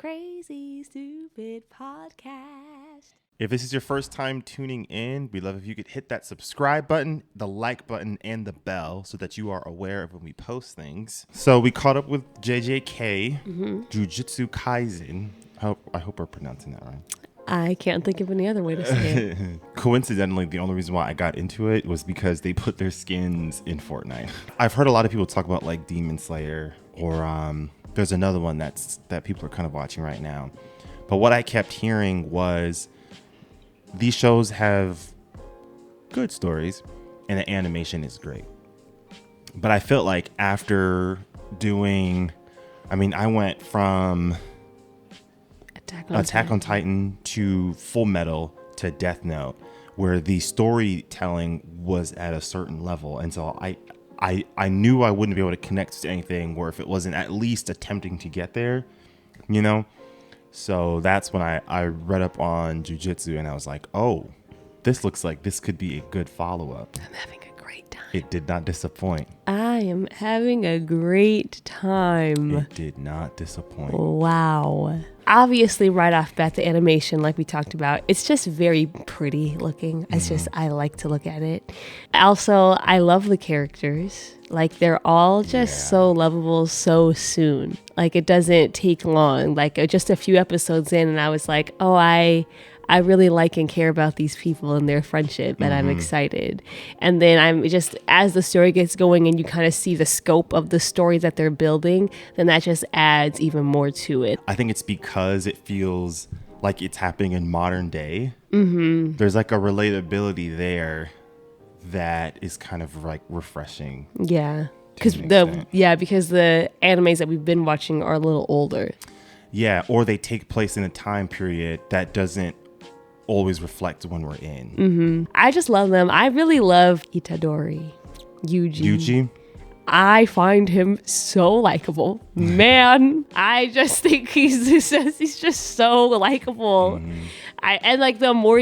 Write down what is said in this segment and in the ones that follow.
Crazy Stupid Podcast. If this is your first time tuning in, we'd love if you could hit that subscribe button, the like button, and the bell so that you are aware of when we post things. So we caught up with JJK, Jujutsu Kaisen. I hope we're pronouncing that right. I can't think of any other way to say it. Coincidentally, the only reason why I got into it was because they put their skins in Fortnite. I've heard a lot of people talk about like Demon Slayer or there's another one that people are kind of watching right now. But what I kept hearing was these shows have good stories and the animation is great. But I felt like after I went from Attack on Titan to Fullmetal to Death Note, where the storytelling was at a certain level. And so I knew I wouldn't be able to connect to anything where if it wasn't at least attempting to get there, you know? So that's when I read up on Jujutsu and I was like, oh, this looks like this could be a good follow-up. I'm having a great time. It did not disappoint. I am having a great time. It did not disappoint. Wow. Obviously, right off bat, the animation, like we talked about, it's just very pretty looking. It's just, I like to look at it. Also, I love the characters. Like, they're all just so lovable so soon. Like, it doesn't take long. Like, just a few episodes in, and I was like, oh, I really like and care about these people and their friendship, and I'm excited. And then I'm just, as the story gets going and you kind of see the scope of the story that they're building, then that just adds even more to it. I think it's because it feels like it's happening in modern day. Mm-hmm. There's like a relatability there that is kind of like refreshing. Yeah. Because the animes that we've been watching are a little older. Yeah, or they take place in a time period that doesn't always reflect when we're in. Mm-hmm. I just love them. I really love Itadori. Yuji. I find him so likable. Man, I just think he's just so likable. Mm-hmm. And like the more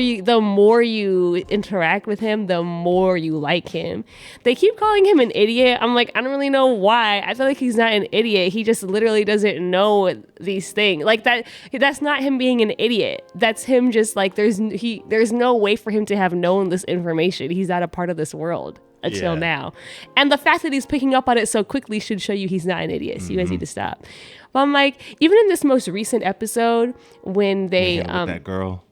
you interact with him, the more you like him. They keep calling him an idiot. I'm like, I don't really know why. I feel like he's not an idiot. He just literally doesn't know these things. Like that's not him being an idiot. That's him just like there's no way for him to have known this information. He's not a part of this world until now. And the fact that he's picking up on it so quickly should show you he's not an idiot. So you guys need to stop. But I'm like, even in this most recent episode when they with that girl.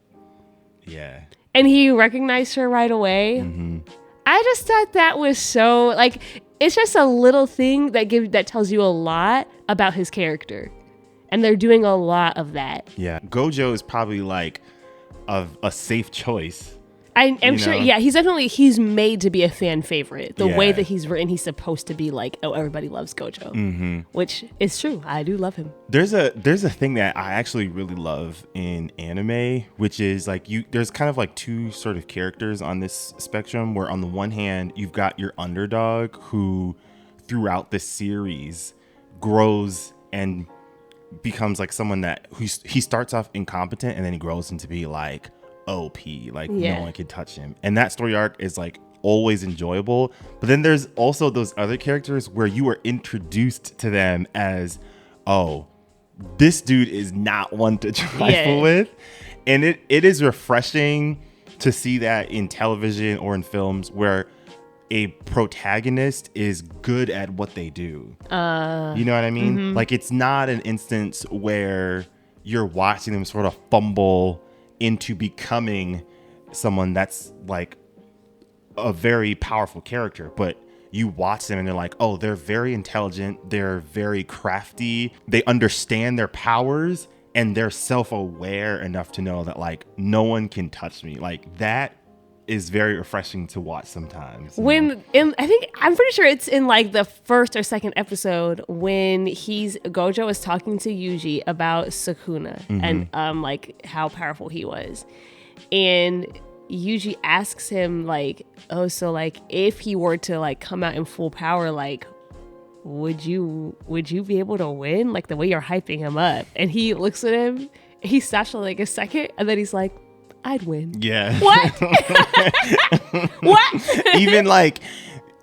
Yeah. And he recognized her right away. Mm-hmm. I just thought that was so like it's just a little thing that tells you a lot about his character. And they're doing a lot of that. Yeah. Gojo is probably like a safe choice. I'm sure, he's made to be a fan favorite. The way that he's written, he's supposed to be like, oh, everybody loves Gojo, which is true. I do love him. There's a thing that I actually really love in anime, which is like there's kind of like two sort of characters on this spectrum where on the one hand, you've got your underdog who throughout the series grows and becomes like someone that he starts off incompetent and then he grows into be like, OP, like no one can touch him, and that story arc is like always enjoyable. But then there's also those other characters where you are introduced to them as, oh, this dude is not one to trifle with, and it is refreshing to see that in television or in films where a protagonist is good at what they do. You know what I mean? Mm-hmm. Like it's not an instance where you're watching them sort of fumble into becoming someone that's like a very powerful character, but you watch them and they're like, oh, they're very intelligent, they're very crafty, they understand their powers, and they're self-aware enough to know that like no one can touch me. Like that is very refreshing to watch sometimes. I'm pretty sure it's in like the first or second episode when Gojo is talking to Yuji about Sukuna and like how powerful he was. And Yuji asks him like, oh, so like if he were to like come out in full power, like would you be able to win? Like the way you're hyping him up. And he looks at him, he stops for like a second, and then he's like, I'd win. Yeah. What? What? Even like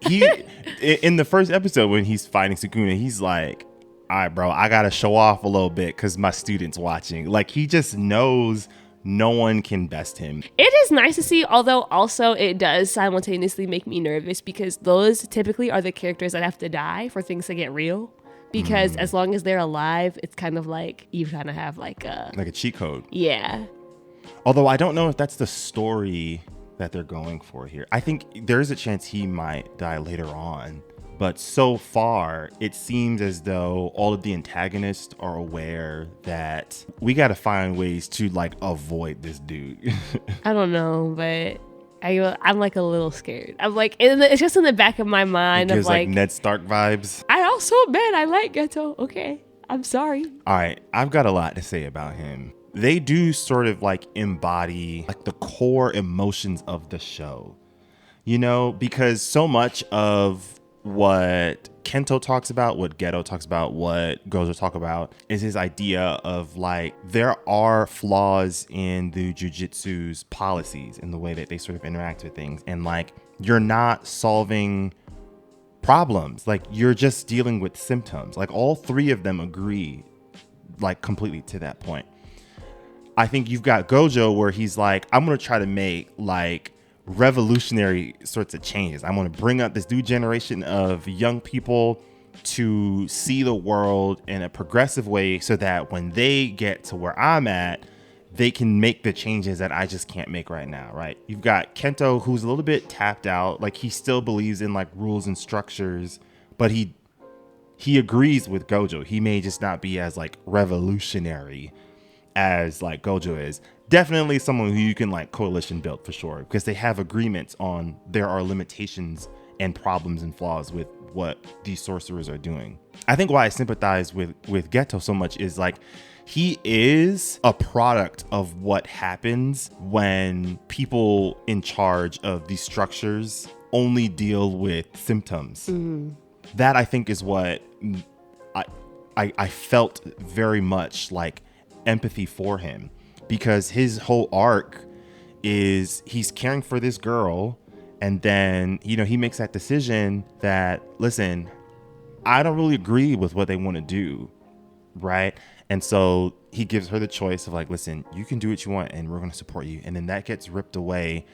in the first episode when he's fighting Sukuna, he's like, all right, bro, I got to show off a little bit because my student's watching. Like, he just knows no one can best him. It is nice to see, although also it does simultaneously make me nervous because those typically are the characters that have to die for things to get real. Because as long as they're alive, it's kind of like you kind of have like a cheat code. Yeah. Although I don't know if that's the story that they're going for here. I think there's a chance he might die later on. But so far, it seems as though all of the antagonists are aware that we got to find ways to like avoid this dude. I don't know, but I'm like a little scared. I'm like, it's just in the back of my mind. It gives of like Ned Stark vibes. I also admit I like Geto. Okay, I'm sorry. All right, I've got a lot to say about him. They do sort of like embody like the core emotions of the show, you know, because so much of what Kento talks about, what Geto talks about, what Gojo talk about is his idea of like there are flaws in the jujutsu's policies in the way that they sort of interact with things, and like you're not solving problems, like you're just dealing with symptoms. Like all three of them agree like completely to that point. I think you've got Gojo where he's like, I'm gonna try to make like revolutionary sorts of changes. I'm going to bring up this new generation of young people to see the world in a progressive way so that when they get to where I'm at, they can make the changes that I just can't make right now, right? You've got Kento, who's a little bit tapped out. Like he still believes in like rules and structures, but he agrees with Gojo. He may just not be as like revolutionary as like Gojo is. Definitely someone who you can like coalition build for sure, because they have agreements on there are limitations and problems and flaws with what these sorcerers are doing. I think why I sympathize with Geto so much is like he is a product of what happens when people in charge of these structures only deal with symptoms. That I think is what I felt very much like empathy for him, because his whole arc is he's caring for this girl, and then he makes that decision that, listen, I don't really agree with what they want to do, right? And so he gives her the choice of like, listen, you can do what you want and we're going to support you. And then that gets ripped away.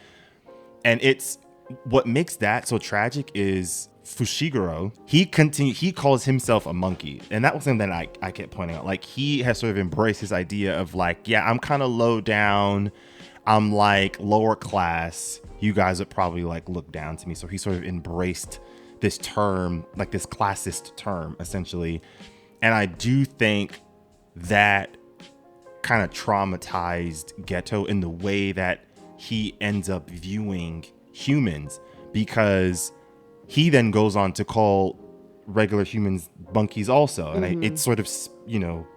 And it's what makes that so tragic is Fushiguro, he calls himself a monkey. And that was something that I kept pointing out. Like he has sort of embraced his idea of like, yeah, I'm kind of low down. I'm like lower class. You guys would probably like look down to me. So he sort of embraced this term, like this classist term essentially. And I do think that kind of traumatized Geto in the way that he ends up viewing humans, because he then goes on to call regular humans monkeys also. And it's sort of,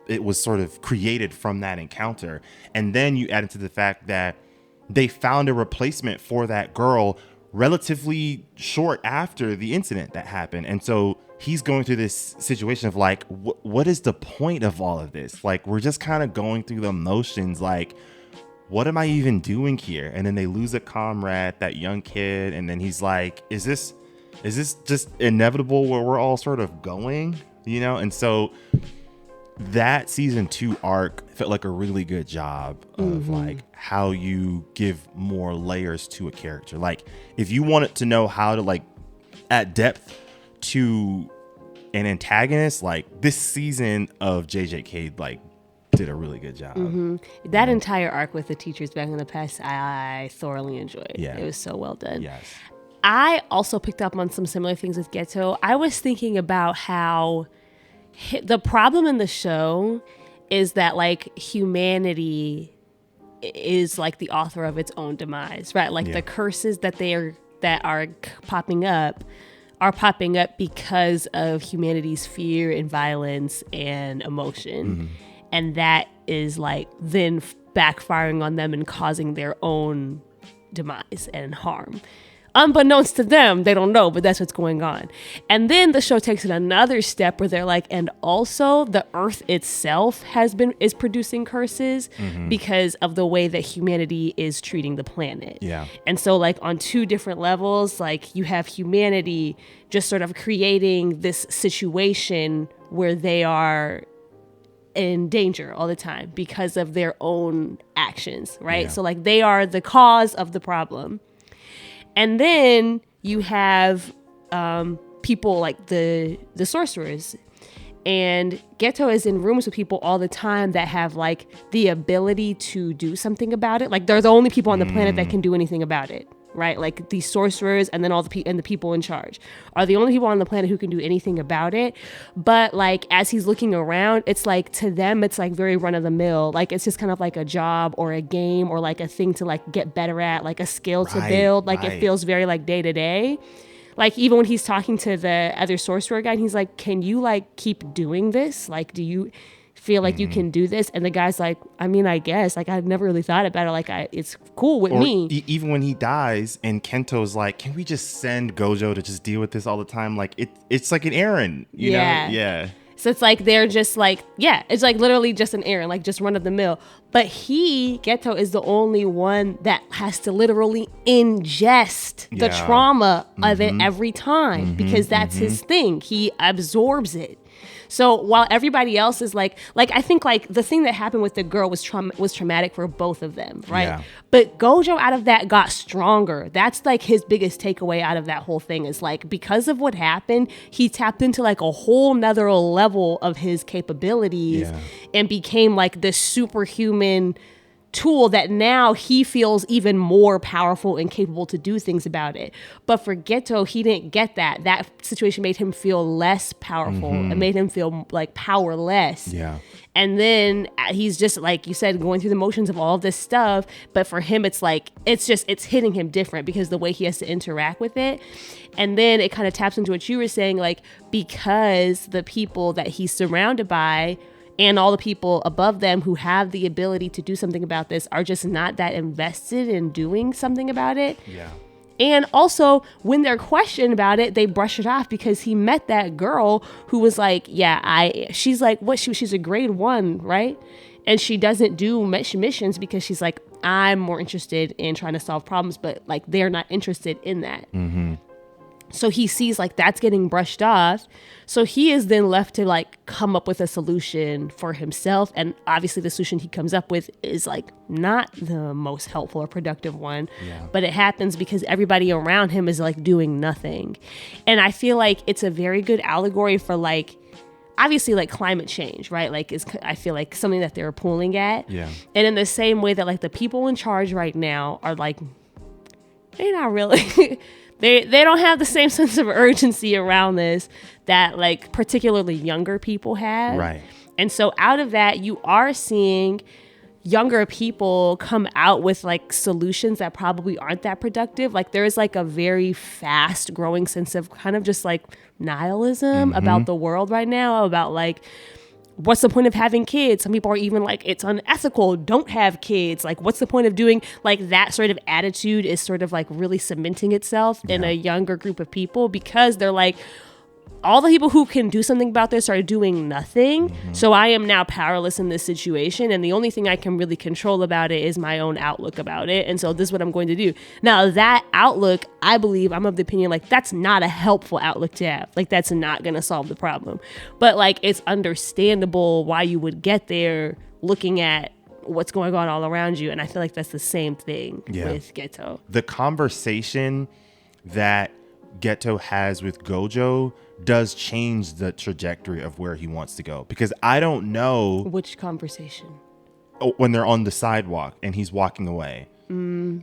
it was sort of created from that encounter. And then you add into the fact that they found a replacement for that girl relatively short after the incident that happened. And so he's going through this situation of like, what is the point of all of this? Like, we're just kind of going through the motions. Like, what am I even doing here? And then they lose a comrade, that young kid. And then he's like, is this just inevitable where we're all sort of going, And so that season 2 arc felt like a really good job of like how you give more layers to a character. Like if you wanted to know how to like add depth to an antagonist, like this season of JJK like did a really good job. That entire arc with the teachers back in the past, I thoroughly enjoyed. Yeah. It was so well done. Yes. I also picked up on some similar things with Geto. I was thinking about how the problem in the show is that like humanity is like the author of its own demise, right? Like the curses that are popping up because of humanity's fear and violence and emotion. And that is like then backfiring on them and causing their own demise and harm. unbeknownst to them, they don't know, but that's what's going on. And then the show takes it another step where they're like, and also the earth itself is producing curses because of the way that humanity is treating the planet. Yeah. And so like on two different levels, like you have humanity just sort of creating this situation where they are in danger all the time because of their own actions, right? Yeah. So like they are the cause of the problem. And then you have people like the sorcerers, and Geto is in rooms with people all the time that have like the ability to do something about it. Like they're the only people on the planet that can do anything about it, right? Like the sorcerers and then all the people in charge are the only people on the planet who can do anything about it. But like as he's looking around, it's like to them it's like very run of the mill. Like it's just kind of like a job or a game or like a thing to like get better at, like a skill to build. Like it feels very like day to day. Like even when he's talking to the other sorcerer guy, and he's like, "Can you like keep doing this? Like, do you feel like you can do this?" And the guy's like, "I mean, I guess. Like, I've never really thought about it. Like, it's cool with me." Even when he dies, and Kento's like, "Can we just send Gojo to just deal with this all the time?" Like it's like an errand, you know? Yeah. So it's like they're just like, it's like literally just an errand, like just run of the mill. But Geto is the only one that has to literally ingest the trauma of it every time because that's his thing. He absorbs it. So while everybody else is like I think like the thing that happened with the girl was traumatic for both of them, right? Yeah. But Gojo out of that got stronger. That's like his biggest takeaway out of that whole thing is like because of what happened, he tapped into like a whole nother level of his capabilities and became like this superhuman tool that now he feels even more powerful and capable to do things about it. But for Geto, he didn't get that. That situation made him feel less powerful. It made him feel like powerless. Yeah. And then he's just like you said, going through the motions of all of this stuff. But for him, it's like it's hitting him different because the way he has to interact with it. And then it kind of taps into what you were saying, like because the people that he's surrounded by and all the people above them who have the ability to do something about this are just not that invested in doing something about it. Yeah. And also, when they're questioned about it, they brush it off because he met that girl who was like, she's like, what? She's a grade 1, right? And she doesn't do missions because she's like, I'm more interested in trying to solve problems, but like they're not interested in that. So he sees like that's getting brushed off. So he is then left to like come up with a solution for himself. And obviously the solution he comes up with is like not the most helpful or productive one. But it happens because everybody around him is like doing nothing. And I feel like it's a very good allegory for like, obviously like climate change, right? Like I feel like something that they're pulling at. Yeah. And in the same way that like the people in charge right now are like, they're not really... They don't have the same sense of urgency around this that like particularly younger people have. Right. And so out of that, you are seeing younger people come out with like solutions that probably aren't that productive. Like there is like a very fast growing sense of kind of just like nihilism about the world right now, about like, what's the point of having kids? Some people are even like, it's unethical, don't have kids. Like, what's the point of doing, like that sort of attitude is sort of like really cementing itself in a younger group of people because they're like, all the people who can do something about this are doing nothing. So I am now powerless in this situation. And the only thing I can really control about it is my own outlook about it. And so this is what I'm going to do. Now that outlook, I believe, I'm of the opinion, like that's not a helpful outlook to have. Like that's not going to solve the problem. But like, it's understandable why you would get there looking at what's going on all around you. And I feel like that's the same thing with Geto. The conversation that Geto has with Gojo does change the trajectory of where he wants to go, because I don't know which conversation. When they're on the sidewalk and he's walking away,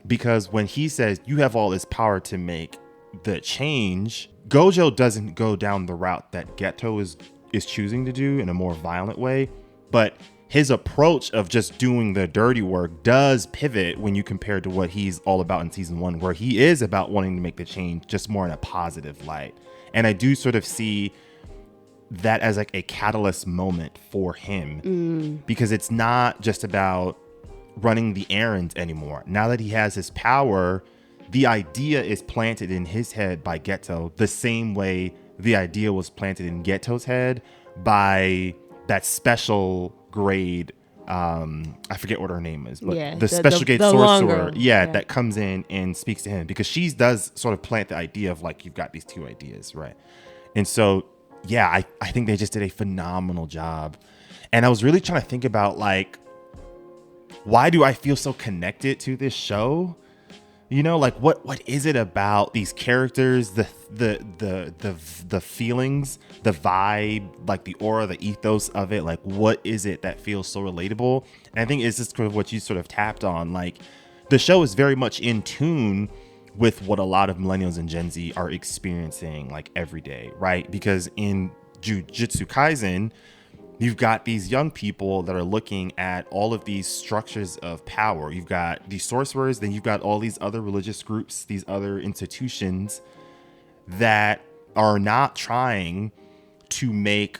because when he says you have all this power to make the change, Gojo doesn't go down the route that Geto is choosing to do in a more violent way, but his approach of just doing the dirty work does pivot when you compare to what he's all about in season 1, where he is about wanting to make the change just more in a positive light. And I do sort of see that as like a catalyst moment for him, because it's not just about running the errands anymore. Now that he has his power, the idea is planted in his head by Geto the same way the idea was planted in Geto's head by that special grade. I forget what her name is, but the special grade sorcerer, that comes in and speaks to him, because she does sort of plant the idea of like, you've got these two ideas, right? And so, I think they just did a phenomenal job. And I was really trying to think about like, why do I feel so connected to this show? You know, like what is it about these characters, the feelings, the vibe, like the aura, the ethos of it? Like, what is it that feels so relatable? And I think it's just sort of what you sort of tapped on. Like, the show is very much in tune with what a lot of millennials and Gen Z are experiencing like every day, right? Because in Jujutsu Kaisen, you've got these young people that are looking at all of these structures of power. You've got these sorcerers, then you've got all these other religious groups, these other institutions that are not trying to make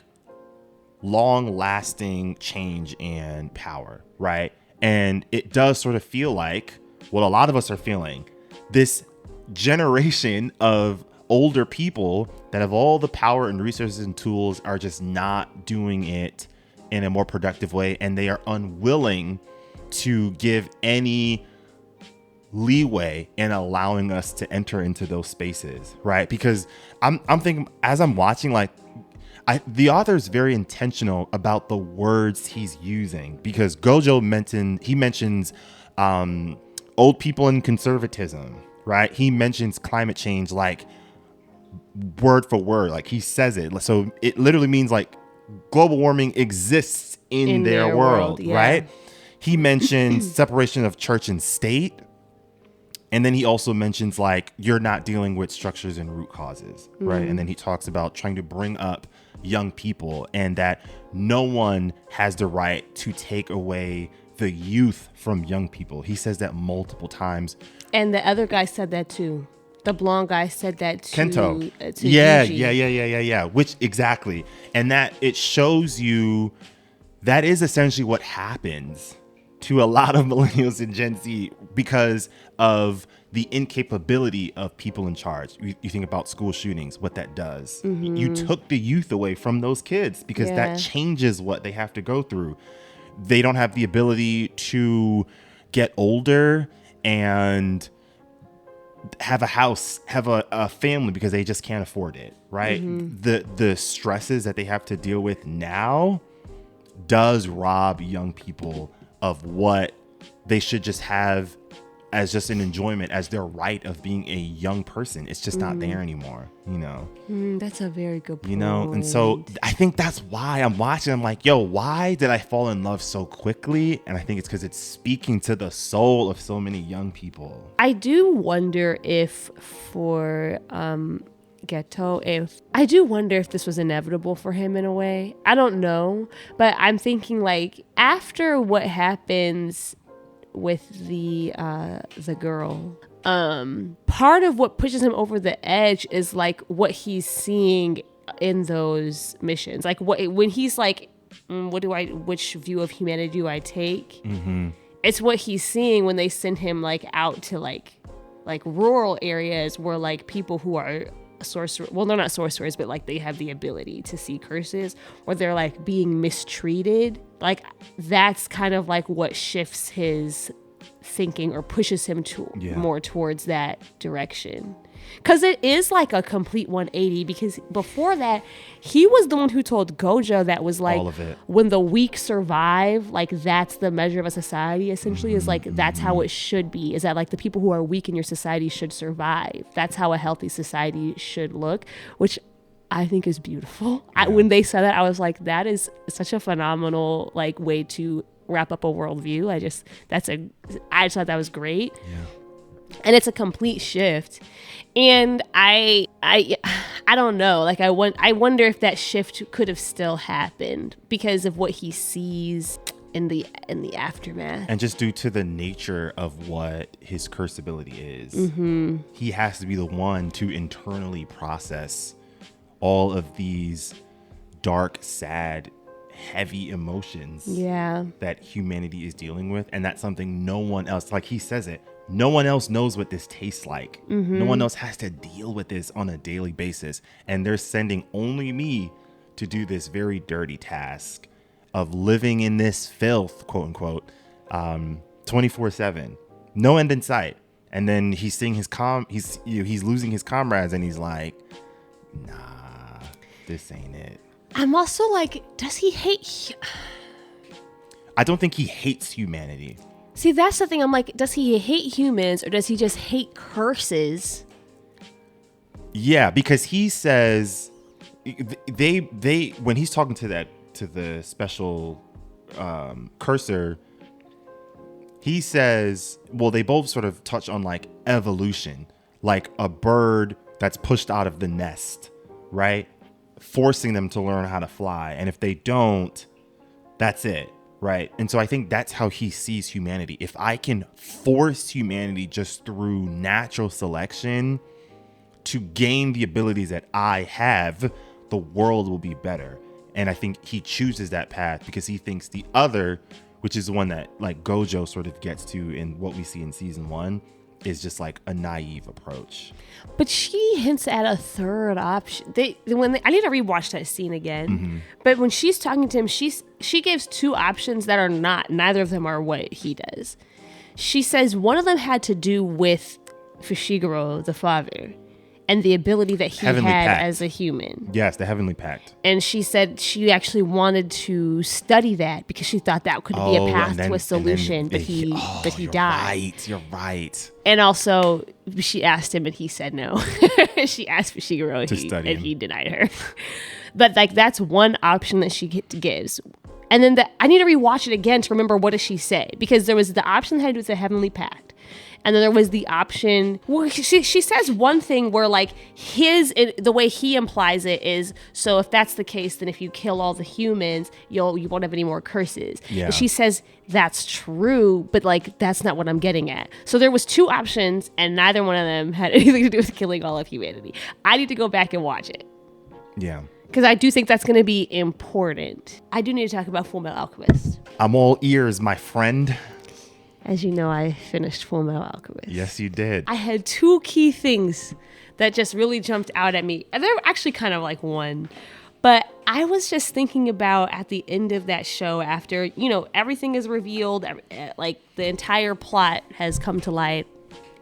long-lasting change and power, right? And it does sort of feel like what a lot of us are feeling. This generation of older people that have all the power and resources and tools are just not doing it in a more productive way, and they are unwilling to give any leeway in allowing us to enter into those spaces, right? Because I'm thinking, as I'm watching, like, the author is very intentional about the words he's using, because Gojo mentions old people and conservatism, right? He mentions climate change like word for word, like he says it. So it literally means like global warming exists in their world, right? He mentions separation of church and state. And then he also mentions like, you're not dealing with structures and root causes, right? And then he talks about trying to bring up young people, and that no one has the right to take away the youth from young people. He says that multiple times. And the other guy said that too. The blonde guy said that to Kento. To Yuji. Yeah. Which exactly. And that it shows you that is essentially what happens to a lot of millennials and Gen Z because of the incapability of people in charge. You think about school shootings, what that does. Mm-hmm. You took the youth away from those kids because that changes what they have to go through. They don't have the ability to get older and have a house, have a family, because they just can't afford it, right? Mm-hmm. The stresses that they have to deal with now does rob young people of what they should just have as just an enjoyment, as their right of being a young person. It's just not there anymore, you know? That's a very good point. You know, and so I think that's why I'm watching. I'm like, yo, why did I fall in love so quickly? And I think it's because it's speaking to the soul of so many young people. I do wonder if for Geto, I do wonder if this was inevitable for him in a way. I don't know, but I'm thinking like after what happens with the girl, part of what pushes him over the edge is like what he's seeing in those missions, like when he's like, which view of humanity do I take? Mm-hmm. It's what he's seeing when they send him like out to like rural areas where like people who are sorcerers, well, they're not sorcerers, but like they have the ability to see curses, or they're like being mistreated. Like that's kind of like what shifts his thinking or pushes him to more towards that direction. Because it is like a complete 180, because before that, he was the one who told Gojo that was like, when the weak survive, like that's the measure of a society, essentially, is like, that's how it should be, is that like the people who are weak in your society should survive. That's how a healthy society should look, which I think is beautiful. When they said that, I was like, that is such a phenomenal like way to wrap up a worldview. I just thought that was great. Yeah. And it's a complete shift. And I don't know, like I wonder if that shift could have still happened because of what he sees in the aftermath. And just due to the nature of what his curse ability is, mm-hmm. he has to be the one to internally process all of these dark, sad, heavy emotions Yeah. that humanity is dealing with. And that's something no one else, like he says it, no one else knows what this tastes like. No one else has to deal with this on a daily basis. And they're sending only me to do this very dirty task of living in this filth, quote unquote, 24/7, no end in sight. And then he's seeing he's losing his comrades, and he's like, nah, this ain't it. I'm also like, does he hate? I don't think he hates humanity. See, that's the thing. I'm like, does he hate humans, or does he just hate curses? Yeah, because he says they when he's talking to the special cursor, he says, well, they both sort of touch on like evolution, like a bird that's pushed out of the nest, right? Forcing them to learn how to fly. And if they don't, that's it, right? And so I think that's how he sees humanity. If I can force humanity just through natural selection to gain the abilities that I have, the world will be better. And I think he chooses that path because he thinks the other, which is the one that like Gojo sort of gets to in what we see in season 1, is just like a naive approach. But she hints at a third option. I need to rewatch that scene again. But when she's talking to him, she gives two options that are neither of them are what he does. She says one of them had to do with Fushiguro, the father, and the ability that he Heavenly had Pact. as a human. Yes, the Heavenly Pact. And she said she actually wanted to study that because she thought that could be a path to a solution, but he died. You're right. And also, she asked him, and he said no. She asked Fushiguro, and he denied her. But like, that's one option that she gives. And then I need to rewatch it again to remember what does she say, because there was the option that had to do with the Heavenly Pact. And then there was the option, well, she says one thing where like the way he implies it is, so if that's the case, then if you kill all the humans, you won't have any more curses. Yeah. And she says that's true, but like that's not what I'm getting at. So there was two options, and neither one of them had anything to do with killing all of humanity. I need to go back and watch it. Yeah. Because I do think that's going to be important. I do need to talk about Fullmetal Alchemist. I'm all ears, my friend. As you know, I finished Fullmetal Alchemist. Yes, you did. I had two key things that just really jumped out at me. And they're actually kind of like one. But I was just thinking about at the end of that show, after, everything is revealed, like the entire plot has come to light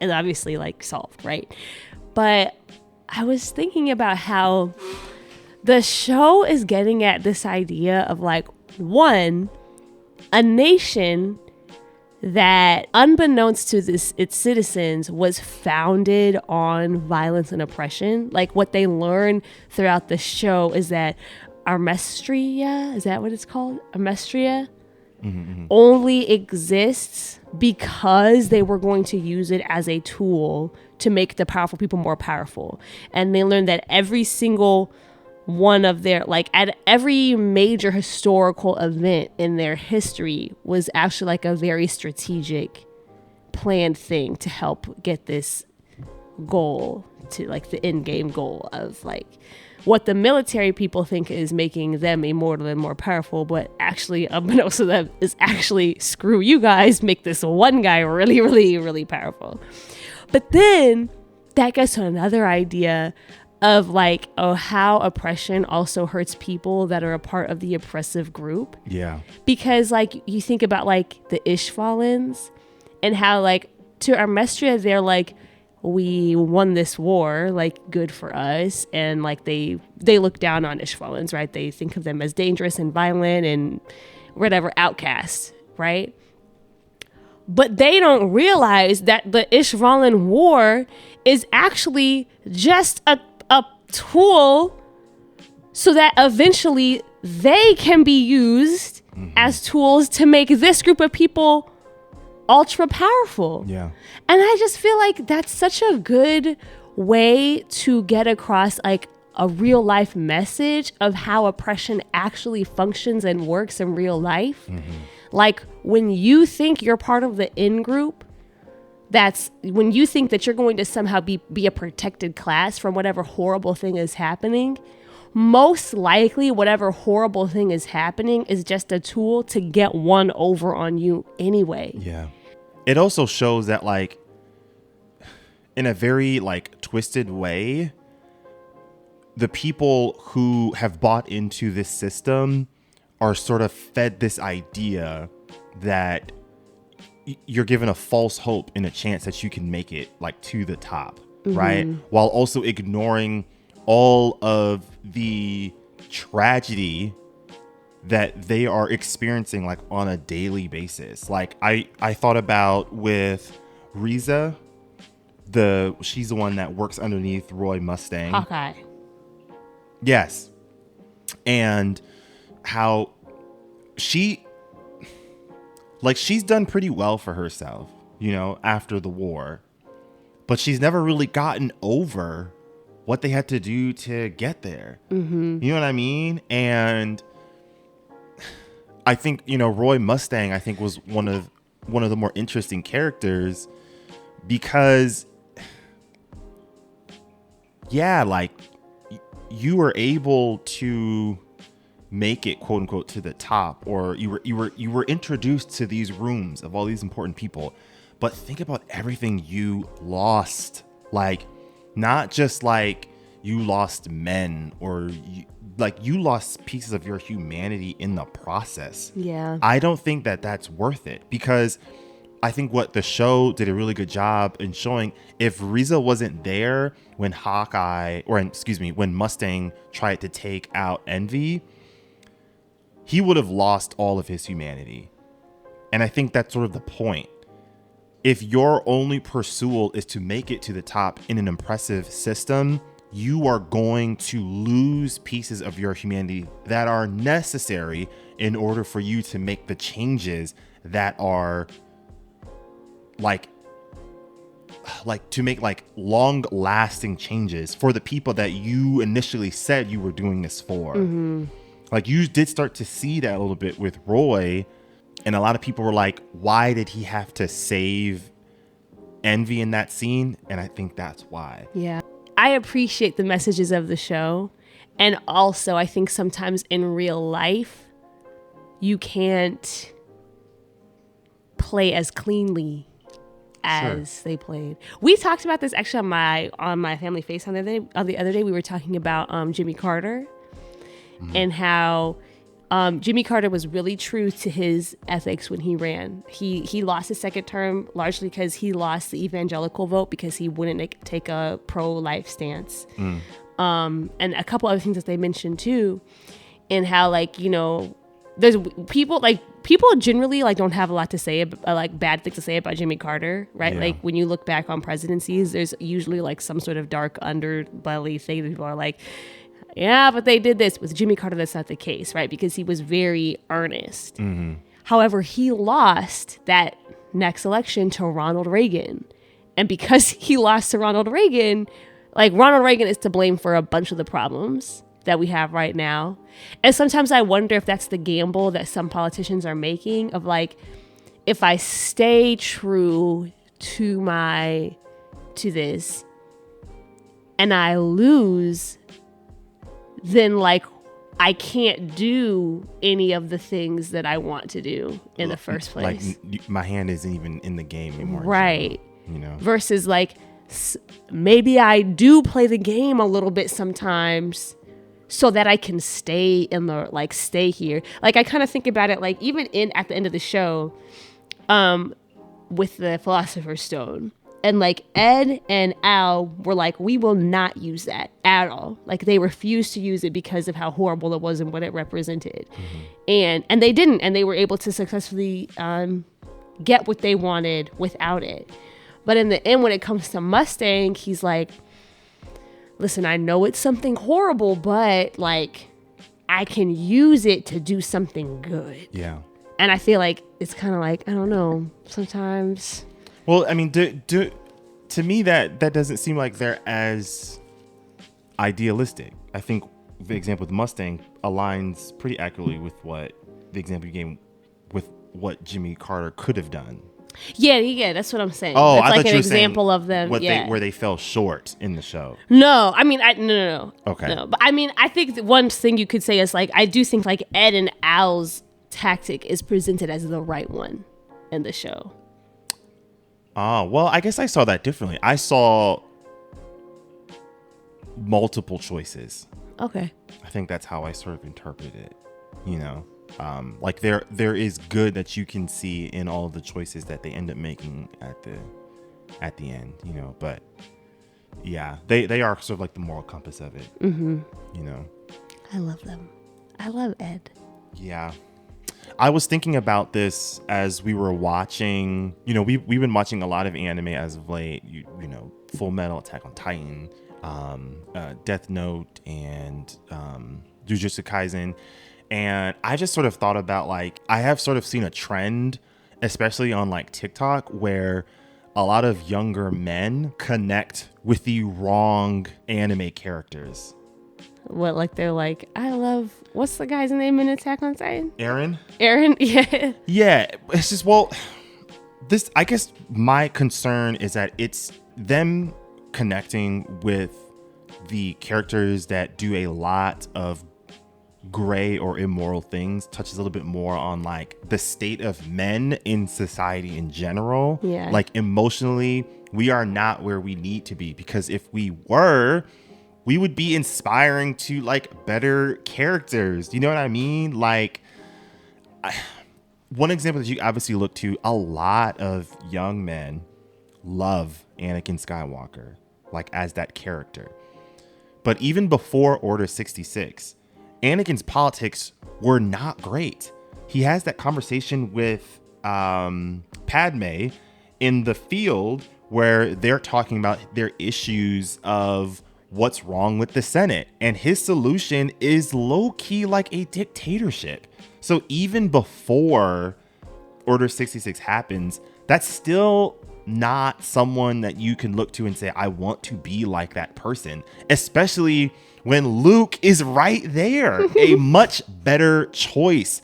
and obviously like solved, right? But I was thinking about how the show is getting at this idea of like, one, a nation that, unbeknownst to its citizens, was founded on violence and oppression. Like, what they learn throughout the show is that Armestria, is that what it's called? Armestria only exists because they were going to use it as a tool to make the powerful people more powerful. And they learned that every single one of their, like, at every major historical event in their history was actually like a very strategic planned thing to help get this goal, to like the end game goal of like what the military people think is making them immortal and more powerful, but actually unbeknownst to them is actually, screw you guys, make this one guy really, really, really powerful. But then that gets to another idea of like, how oppression also hurts people that are a part of the oppressive group. Yeah. Because like you think about like the Ishvalans and how like to Armestria, they're like, we won this war, like good for us. And like they look down on Ishvalans, right? They think of them as dangerous and violent and whatever, outcasts, right? But they don't realize that the Ishvalan war is actually just a tool so that eventually they can be used as tools to make this group of people ultra powerful. Yeah. And I just feel like that's such a good way to get across like a real life message of how oppression actually functions and works in real life. Like when you think you're part of the in group, that's when you think that you're going to somehow be a protected class from whatever horrible thing is happening, most likely whatever horrible thing is happening is just a tool to get one over on you anyway. Yeah. It also shows that, like, in a very, like, twisted way, the people who have bought into this system are sort of fed this idea that you're given a false hope and a chance that you can make it, like, to the top, right? While also ignoring all of the tragedy that they are experiencing, like, on a daily basis. Like, I thought about with Riza, she's the one that works underneath Roy Mustang. Hawkeye. Yes. And how she's done pretty well for herself, you know, after the war, but she's never really gotten over what they had to do to get there. You know what I mean? And I think, you know, Roy Mustang, I think, was one of the more interesting characters because, yeah, like, you were able to make it, quote unquote, to the top, or you were introduced to these rooms of all these important people. But think about everything you lost. Like, not just like you lost men, or you lost pieces of your humanity in the process. Yeah. I don't think that that's worth it, because I think what the show did a really good job in showing, if Riza wasn't there when when Mustang tried to take out Envy, he would have lost all of his humanity. And I think that's sort of the point. If your only pursuit is to make it to the top in an impressive system, you are going to lose pieces of your humanity that are necessary in order for you to make the changes that are like to make, like, long lasting changes for the people that you initially said you were doing this for. Like, you did start to see that a little bit with Roy, and a lot of people were like, why did he have to save Envy in that scene? And I think that's why. Yeah. I appreciate the messages of the show. And also, I think sometimes in real life, you can't play as cleanly as they played. We talked about this actually on my family FaceTime the other day. We were talking about Jimmy Carter and how Jimmy Carter was really true to his ethics when he ran. He lost his second term largely because he lost the evangelical vote because he wouldn't take a pro-life stance. And a couple other things that they mentioned too, and how, like, you know, there's people generally, like, don't have a lot to say like bad things to say about Jimmy Carter, right? Yeah. Like, when you look back on presidencies, there's usually like some sort of dark underbelly thing that people are like, yeah, but they did this. With Jimmy Carter, that's not the case, right? Because he was very earnest. However, he lost that next election to Ronald Reagan. And because he lost to Ronald Reagan, like, Ronald Reagan is to blame for a bunch of the problems that we have right now. And sometimes I wonder if that's the gamble that some politicians are making of, like, if I stay true to this and I lose, then, like, I can't do any of the things that I want to do in the first place. Like, my hand isn't even in the game anymore. Right. You know? Versus, like, maybe I do play the game a little bit sometimes so that I can stay here. Like, I kind of think about it, like, even at the end of the show, with the Philosopher's Stone, and, like, Ed and Al were like, we will not use that at all. Like, they refused to use it because of how horrible it was and what it represented. And they didn't, and they were able to successfully get what they wanted without it. But in the end, when it comes to Mustang, he's like, listen, I know it's something horrible, but, like, I can use it to do something good. Yeah. And I feel like it's kind of like, I don't know, sometimes. Well, I mean, to me, that doesn't seem like they're as idealistic. I think the example with Mustang aligns pretty accurately with what the example you gave with what Jimmy Carter could have done. Yeah, that's what I'm saying. Oh, it's I like thought an you were example saying of them. where they fell short in the show. No, I mean, no. Okay. No, but I mean, I think one thing you could say is like, I do think like Ed and Al's tactic is presented as the right one in the show. Oh, well, I guess I saw that differently. I saw multiple choices. Okay. I think that's how I sort of interpreted it. You know, like there is good that you can see in all of the choices that they end up making at the end. You know, but yeah, they are sort of like the moral compass of it. Mm-hmm. You know, I love them. I love Ed. Yeah. I was thinking about this as we were watching, you know, we've been watching a lot of anime as of late, you know, Fullmetal, Attack on Titan, Death Note, and Jujutsu Kaisen. And I just sort of thought about, like, I have sort of seen a trend, especially on like TikTok, where a lot of younger men connect with the wrong anime characters. What, like they're like, I love, what's the guy's name in Attack on Titan? Eren? Yeah. Yeah, it's just, well, this, I guess my concern is that it's them connecting with the characters that do a lot of gray or immoral things, touches a little bit more on like the state of men in society in general. Yeah. Like emotionally, we are not where we need to be, because if we were, we would be inspiring to like better characters. You know what I mean? Like, one example that you obviously look to, a lot of young men love Anakin Skywalker, like as that character. But even before Order 66, Anakin's politics were not great. He has that conversation with Padme in the field where they're talking about their issues of what's wrong with the Senate. And his solution is low-key like a dictatorship. So even before Order 66 happens, that's still not someone that you can look to and say, I want to be like that person, especially when Luke is right there, a much better choice.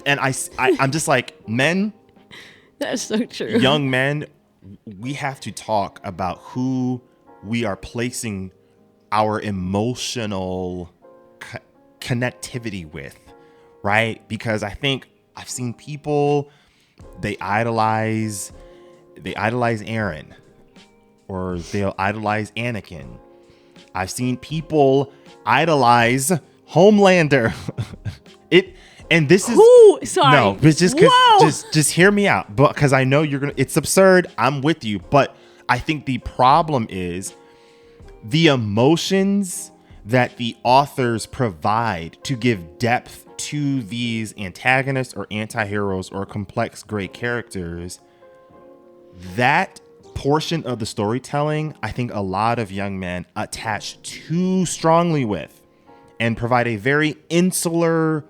And I'm just like, men, that's so true. Young men, we have to talk about who we are placing our emotional connectivity with, right? Because I think I've seen people, they idolize Eren, or they'll idolize Anakin. I've seen people idolize Homelander. And this is sorry. No, but just hear me out, because I know you're gonna. It's absurd. I'm with you, but I think the problem is the emotions that the authors provide to give depth to these antagonists or anti-heroes or complex great characters. That portion of the storytelling, I think a lot of young men attach too strongly with and provide a very insular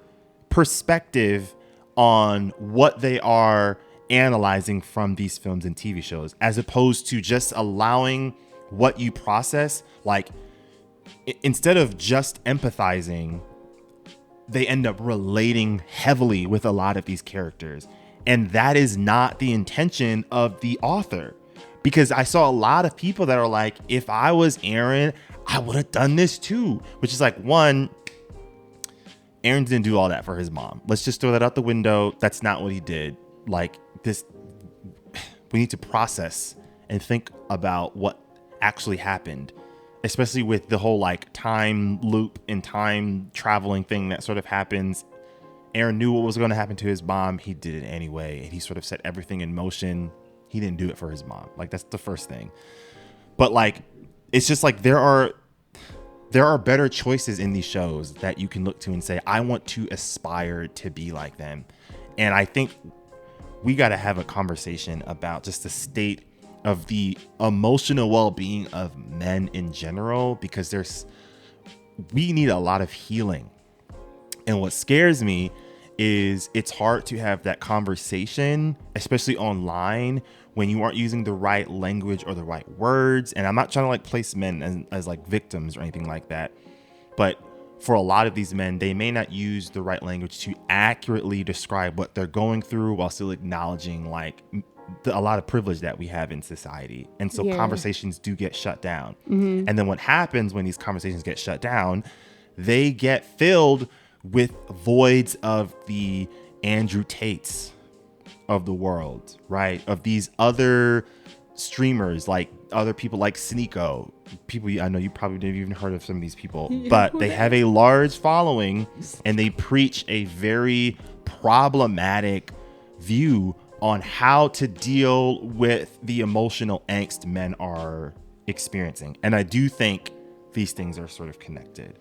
perspective on what they are analyzing from these films and TV shows, as opposed to just allowing what you process. Like, instead of just empathizing, they end up relating heavily with a lot of these characters. And that is not the intention of the author, because I saw a lot of people that are like, if I was Eren, I would have done this too, which is like, one, Eren didn't do all that for his mom. Let's just throw that out the window. That's not what he did. Like, this, we need to process and think about what actually happened, especially with the whole like time loop and time traveling thing that sort of happens. Eren knew what was going to happen to his mom. He did it anyway, and he sort of set everything in motion. He didn't do it for his mom. Like, that's the first thing. But like, it's just like there are better choices in these shows that you can look to and say, I want to aspire to be like them. And I think we got to have a conversation about just the state of the emotional well-being of men in general, because we need a lot of healing. And what scares me is it's hard to have that conversation, especially online, when you aren't using the right language or the right words. And I'm not trying to like place men as like victims or anything like that, but for a lot of these men, they may not use the right language to accurately describe what they're going through while still acknowledging like a lot of privilege that we have in society. And so conversations do get shut down. And then what happens when these conversations get shut down, they get filled with voids of the Andrew Tates of the world, right? Of these other streamers, like other people like Sneeko, people I know you probably didn't even heard of some of these people, but they have a large following and they preach a very problematic view on how to deal with the emotional angst men are experiencing. And I do think these things are sort of connected.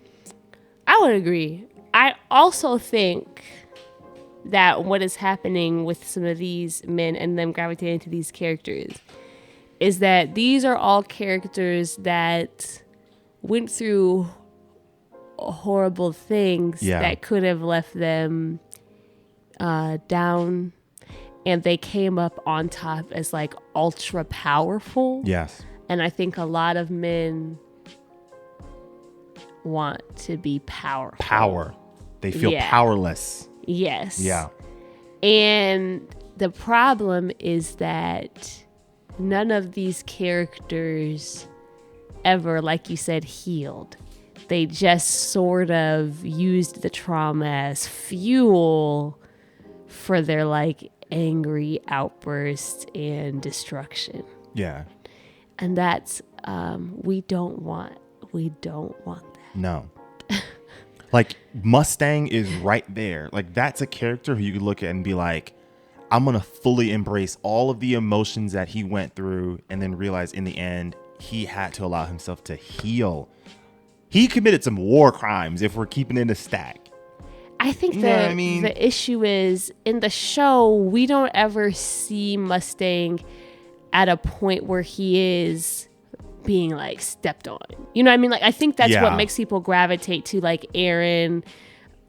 I would agree. I also think that what is happening with some of these men and them gravitating to these characters is that these are all characters that went through horrible things that could have left them down, and they came up on top as like ultra powerful. Yes. And I think a lot of men want to be powerful. Power. They feel powerless. Yes. Yeah. And the problem is that none of these characters ever, like you said, healed. They just sort of used the trauma as fuel for their like angry outbursts and destruction. Yeah. And that's we don't want that. No. Like Mustang is right there. Like that's a character who you could look at and be like, I'm going to fully embrace all of the emotions that he went through, and then realize in the end, he had to allow himself to heal. He committed some war crimes if we're keeping it a stack. I think the issue is in the show, we don't ever see Mustang at a point where he is being like stepped on. You know what I mean? Like, I think that's what makes people gravitate to like Eren.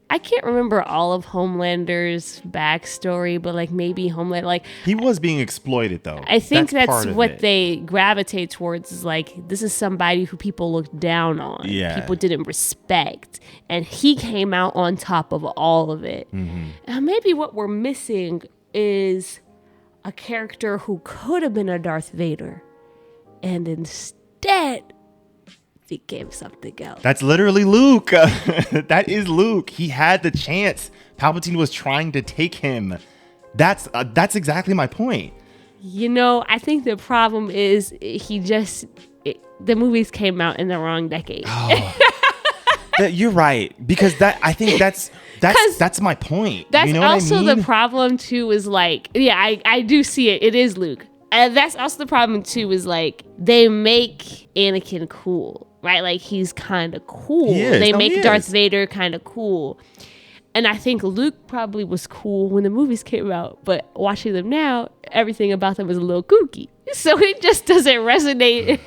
I can't remember all of Homelander's backstory, but like maybe Homelander, like he was being exploited though. I think that's what they gravitate towards is like, this is somebody who people looked down on. Yeah. People didn't respect. And he came out on top of all of it. Mm-hmm. And maybe what we're missing is a character who could have been a Darth Vader. And instead, they gave something else. That's literally Luke. That is Luke. He had the chance. Palpatine was trying to take him. That's exactly my point. You know, I think the problem is the movies came out in the wrong decade. Oh. You're right, because I think that's my point. That's, you know also what I mean? The problem too is like, I do see it. It is Luke. That's also the problem too is like they make Anakin cool, right? Like he's kind of cool. They make Darth Vader kind of cool. And I think Luke probably was cool when the movies came out, but watching them now, everything about them is a little kooky. So it just doesn't resonate.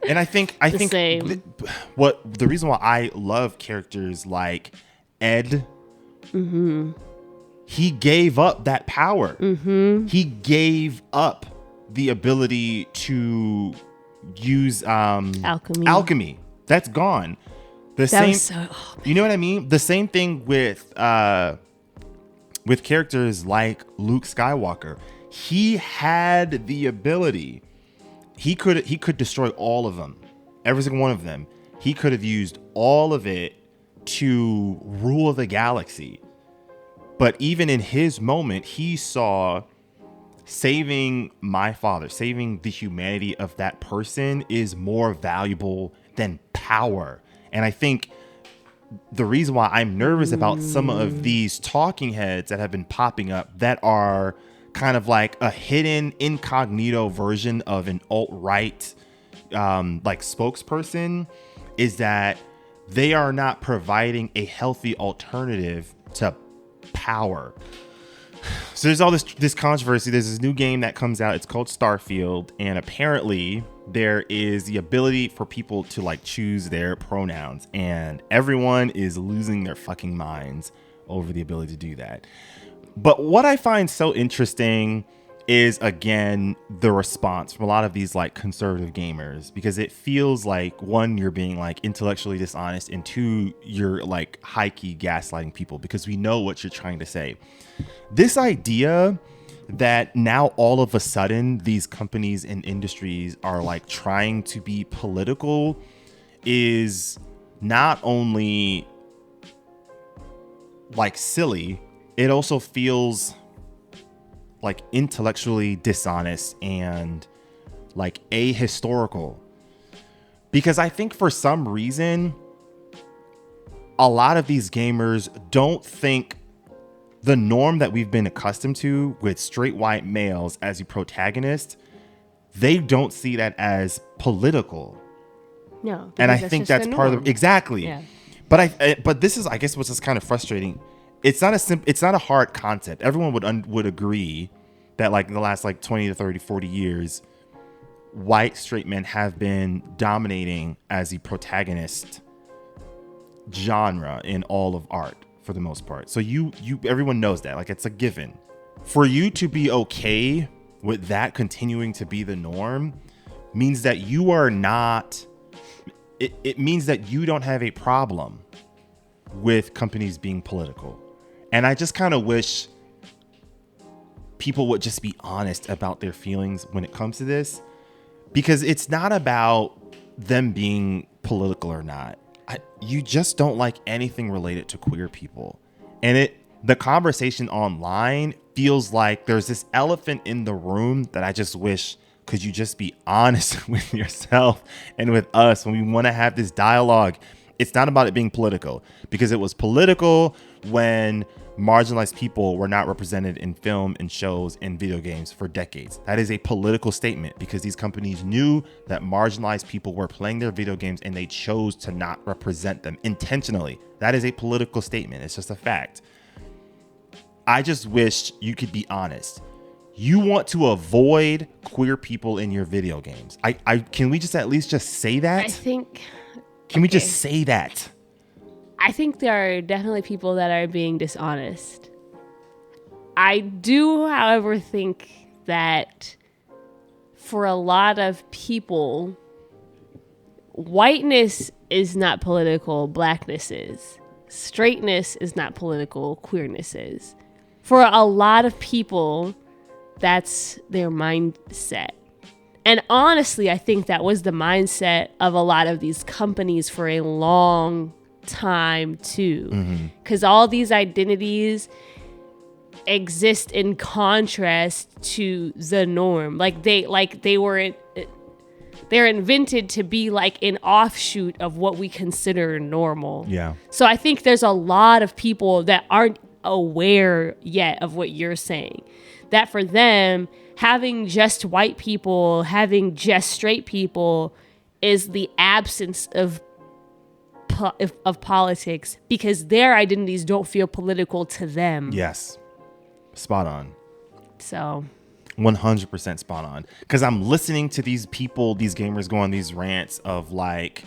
And I think the reason why I love characters like Ed, he gave up that power. Mm-hmm. He gave up the ability to use alchemy. That's gone. You know what I mean? The same thing with characters like Luke Skywalker. He had the ability. He could destroy all of them, every single one of them. He could have used all of it to rule the galaxy. But even in his moment, he saw saving my father, saving the humanity of that person is more valuable than power. And I think the reason why I'm nervous about some of these talking heads that have been popping up that are kind of like a hidden incognito version of an alt-right like spokesperson is that they are not providing a healthy alternative to power. So there's all this controversy. There's this new game that comes out. It's called Starfield. And apparently there is the ability for people to like choose their pronouns. And everyone is losing their fucking minds over the ability to do that. But what I find so interesting is again the response from a lot of these like conservative gamers, because it feels like, one, you're being like intellectually dishonest, and two, you're like high key gaslighting people because we know what you're trying to say. This idea that now all of a sudden these companies and industries are like trying to be political is not only like silly, it also feels like intellectually dishonest and like ahistorical. Because I think for some reason, a lot of these gamers don't think the norm that we've been accustomed to with straight white males as the protagonist, they don't see that as political. No. And I think that's part of exactly. Yeah. But this is, I guess, what's just kind of frustrating. It's not a hard concept. Everyone would agree that like in the last like 20 to 30, 40 years, white straight men have been dominating as the protagonist genre in all of art for the most part. So everyone knows that, like, it's a given. For you to be okay with that continuing to be the norm means that you are not, it means that you don't have a problem with companies being political. And I just kind of wish people would just be honest about their feelings when it comes to this, because it's not about them being political or not. You just don't like anything related to queer people. And the conversation online feels like there's this elephant in the room that I just wish, could you just be honest with yourself and with us when we want to have this dialogue? It's not about it being political, because it was political when marginalized people were not represented in film and shows and video games for decades. That is a political statement, because these companies knew that marginalized people were playing their video games and they chose to not represent them intentionally. That is a political statement. It's just a fact. I just wish you could be honest. You want to avoid queer people in your video games. Can we just at least just say that? I think. Can we just say that? I think there are definitely people that are being dishonest. I do, however, think that for a lot of people, whiteness is not political, blackness is. Straightness is not political, queerness is. For a lot of people, that's their mindset. And honestly, I think that was the mindset of a lot of these companies for a long time too, because all these identities exist in contrast to the norm. They're invented to be like an offshoot of what we consider normal. Yeah. So I think there's a lot of people that aren't aware yet of what you're saying, that for them, having just white people, having just straight people is the absence of politics, because their identities don't feel political to them. Yes. Spot on. So 100% spot on. Because I'm listening to these people, these gamers go on these rants of like,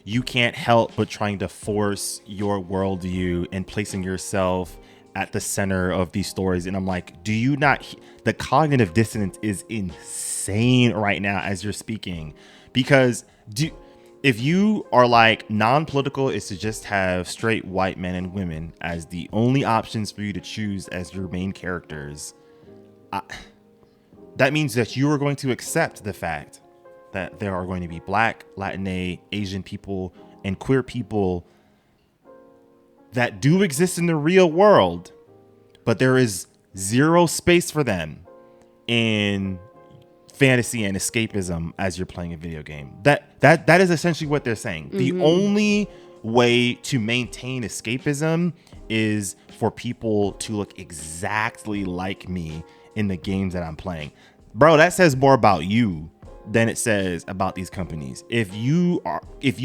you can't help but trying to force your worldview and placing yourself at the center of these stories. And I'm like, do you not? The cognitive dissonance is insane right now as you're speaking. Because if you are like, non-political is to just have straight white men and women as the only options for you to choose as your main characters, that means that you are going to accept the fact that there are going to be Black, Latina, Asian people, and queer people that do exist in the real world, but there is zero space for them in fantasy and escapism as you're playing a video game. That is essentially what they're saying. The only way to maintain escapism is for people to look exactly like me in the games that I'm playing. Bro, that says more about you than it says about these companies. If you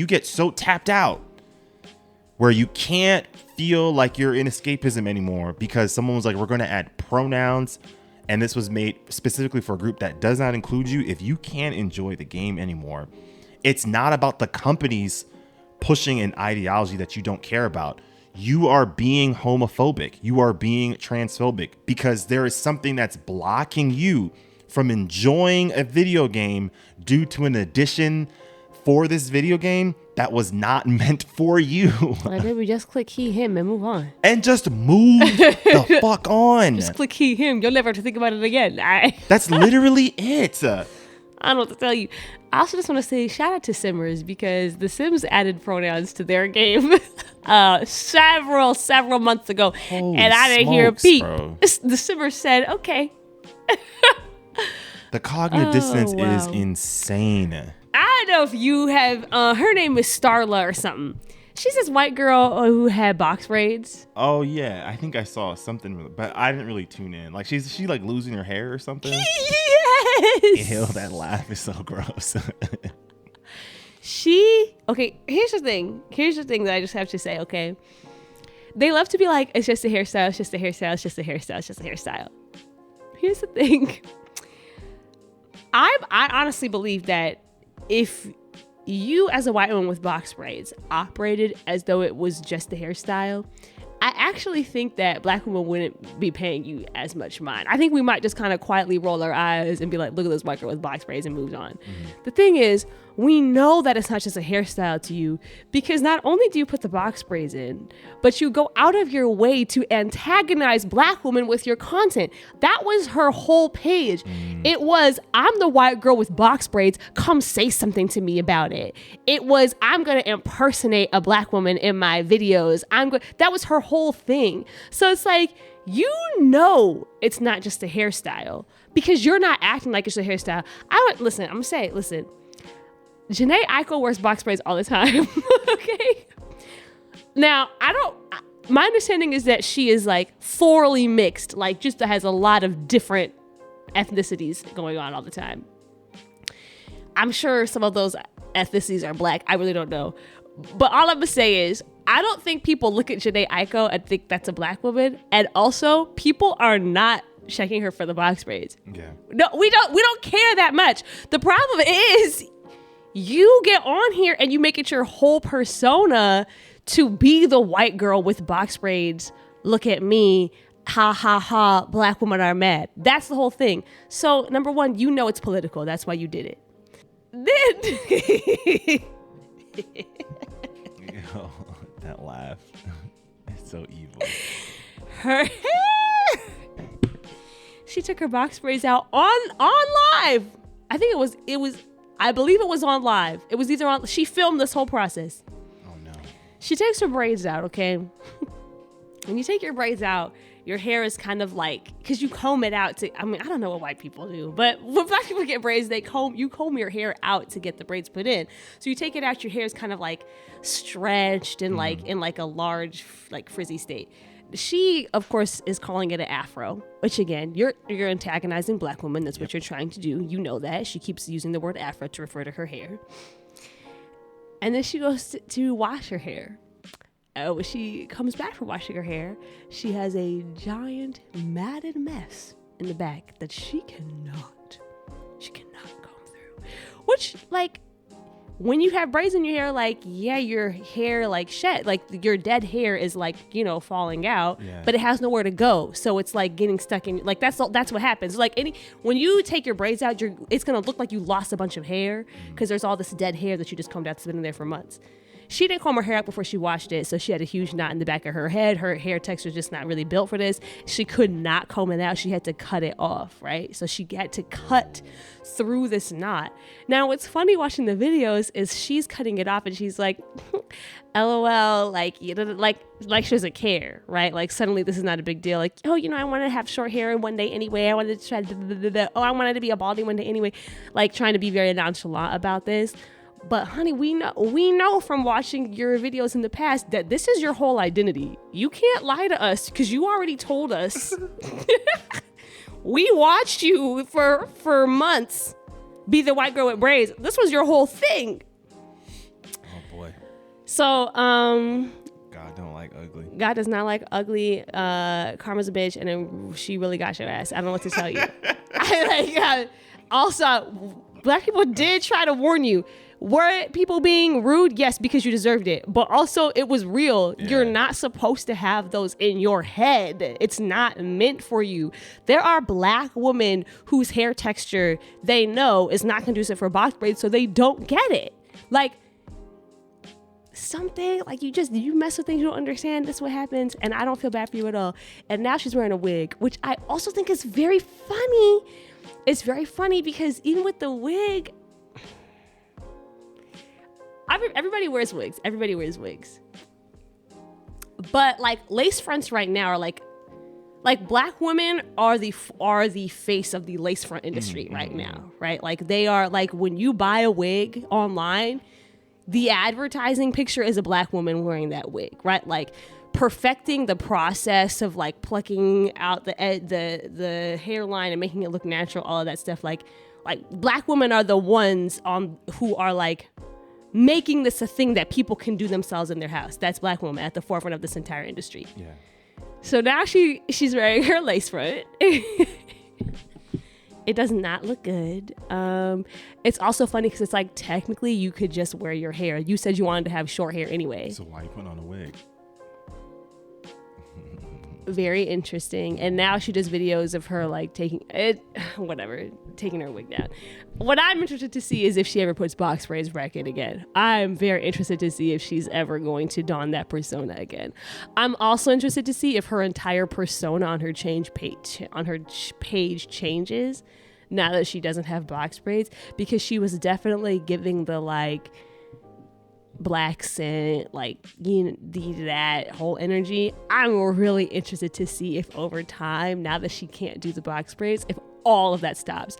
get so tapped out where you can't feel like you're in escapism anymore because someone was like, we're going to add pronouns, and this was made specifically for a group that does not include you. If you can't enjoy the game anymore, it's not about the companies pushing an ideology that you don't care about. you are being homophobic. You are being transphobic because there is something that's blocking you from enjoying a video game due to an addition for this video game that was not meant for you. Why did we just click he, him, and move on? And just move the fuck on. Just click he, him. You'll never have to think about it again. That's literally it. I don't know what to tell you. I also just want to say shout out to Simmers because the Sims added pronouns to their game several months ago. Holy and I didn't hear a smokes, peep. bro. The Simmers said, okay. The cognitive dissonance wow. is insane. I don't know if you have, her name is Starla or something. She's this white girl who had box braids. Oh yeah, I think I saw something, but I didn't really tune in. Like she like losing her hair or something. Yes. Ew, that laugh is so gross. Okay, here's the thing that I just have to say, okay? They love to be like, it's just a hairstyle, it's just a hairstyle, it's just a hairstyle, it's just a hairstyle. Here's the thing. I honestly believe that if you as a white woman with box braids operated as though it was just a hairstyle, I actually think that black women wouldn't be paying you as much mind. I think we might just kind of quietly roll our eyes and be like, look at this white girl with box braids and moves on. Mm-hmm. The thing is, we know that it's not just a hairstyle to you because not only do you put the box braids in, but you go out of your way to antagonize black women with your content. That was her whole page. It was, I'm the white girl with box braids. Come say something to me about it. It was, I'm going to impersonate a black woman in my videos. That was her whole thing. So it's like, you know, it's not just a hairstyle because you're not acting like it's a hairstyle. Listen. Janae Aiko wears box braids all the time. Okay. Now, my understanding is that she is like thoroughly mixed, like just has a lot of different ethnicities going on all the time. I'm sure some of those ethnicities are black. I really don't know. But all I'm gonna say is, I don't think people look at Janae Aiko and think that's a black woman. And also, people are not checking her for the box braids. Yeah. No, we don't care that much. The problem is, you get on here and you make it your whole persona to be the white girl with box braids. Look at me. Ha ha ha. Black women are mad. That's the whole thing. So number one, you know it's political. That's why you did it. Then Yo, that laugh. It's so evil. Her hair. She took her box braids out on live. I think I believe it was on live. It was either on, she filmed this whole process. Oh no. She takes her braids out, okay? When you take your braids out, your hair is kind of like, because you comb it out I don't know what white people do, but when black people get braids, you comb your hair out to get the braids put in. So you take it out, your hair is kind of like stretched and like in like a large, like frizzy state. She, of course, is calling it an afro, which again, you're antagonizing black women. That's what you're trying to do. You know that. She keeps using the word afro to refer to her hair. And then she goes to wash her hair. When she comes back from washing her hair, she has a giant matted mess in the back that she cannot comb through. Which, like, when you have braids in your hair, like, yeah, your hair like shed, like your dead hair is like, falling out, but it has nowhere to go. So it's like getting stuck in, like, that's what happens. Like when you take your braids out, it's going to look like you lost a bunch of hair because there's all this dead hair that you just combed out that's been in there for months. She didn't comb her hair out before she washed it, so she had a huge knot in the back of her head. Her hair texture is just not really built for this. She could not comb it out. She had to cut it off, right? So she had to cut through this knot. Now, what's funny watching the videos is she's cutting it off and she's like, LOL, like, like she doesn't care, right? Like, suddenly this is not a big deal. Like, oh, I wanted to have short hair one day anyway. I wanted to try I wanted to be a baldy one day anyway. Like, trying to be very nonchalant about this. But honey, we know from watching your videos in the past that this is your whole identity. You can't lie to us because you already told us. We watched you for months be the white girl with braids. This was your whole thing. Oh boy. So God don't like ugly. God does not like ugly. Karma's a bitch, and then she really got your ass. I don't know what to tell you. Also, black people did try to warn you. Were people being rude? Yes, because you deserved it. But also, it was real. Yeah. You're not supposed to have those in your head. It's not meant for you. There are Black women whose hair texture they know is not conducive for box braids, so they don't get it. Like, something like you mess with things you don't understand. That's what happens. And I don't feel bad for you at all. And now she's wearing a wig, which I also think is very funny. It's very funny because even with the wig, everybody wears wigs. Everybody wears wigs. But like lace fronts right now are like Black women are the face of the lace front industry right now, right? Like they are, like, when you buy a wig online, the advertising picture is a Black woman wearing that wig, right? Like perfecting the process of like plucking out the hairline and making it look natural, all of that stuff. Like Black women are the ones who are like making this a thing that people can do themselves in their house. That's Black woman at the forefront of this entire industry. Yeah. So now she's wearing her lace front. It does not look good. It's also funny because it's like technically you could just wear your hair. You said you wanted to have short hair anyway. So why you putting on a wig? Very interesting. And now she does videos of her like taking her wig down. What I'm interested to see is if she ever puts box braids back in again. I'm very interested to see if she's ever going to don that persona again. I'm also interested to see if her entire persona on her page changes now that she doesn't have box braids, because she was definitely giving the like Black scent, like, you know, that whole energy. I'm really interested to see if over time, now that she can't do the box braids, if all of that stops.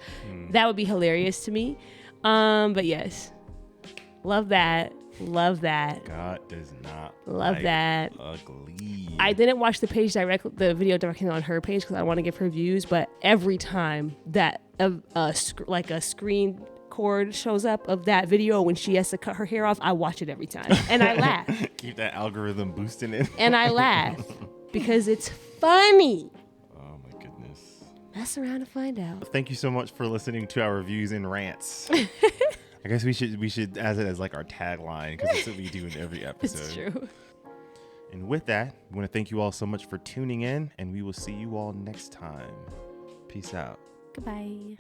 That would be hilarious to me. But yes, love that. God does not love like that. Ugly. I didn't watch the video directly on her page because I want to give her views, but every time that a screen cord shows up of that video when she has to cut her hair off, I watch it every time and I laugh. Keep that algorithm boosting it. And I laugh because it's funny. Oh my goodness. Mess around and find out. Thank you so much for listening to our reviews and rants. I guess we should as it as like our tagline, because that's what we do in every episode. It's true. And with that, I want to thank you all so much for tuning in, and we will see you all next time. Peace out. Goodbye.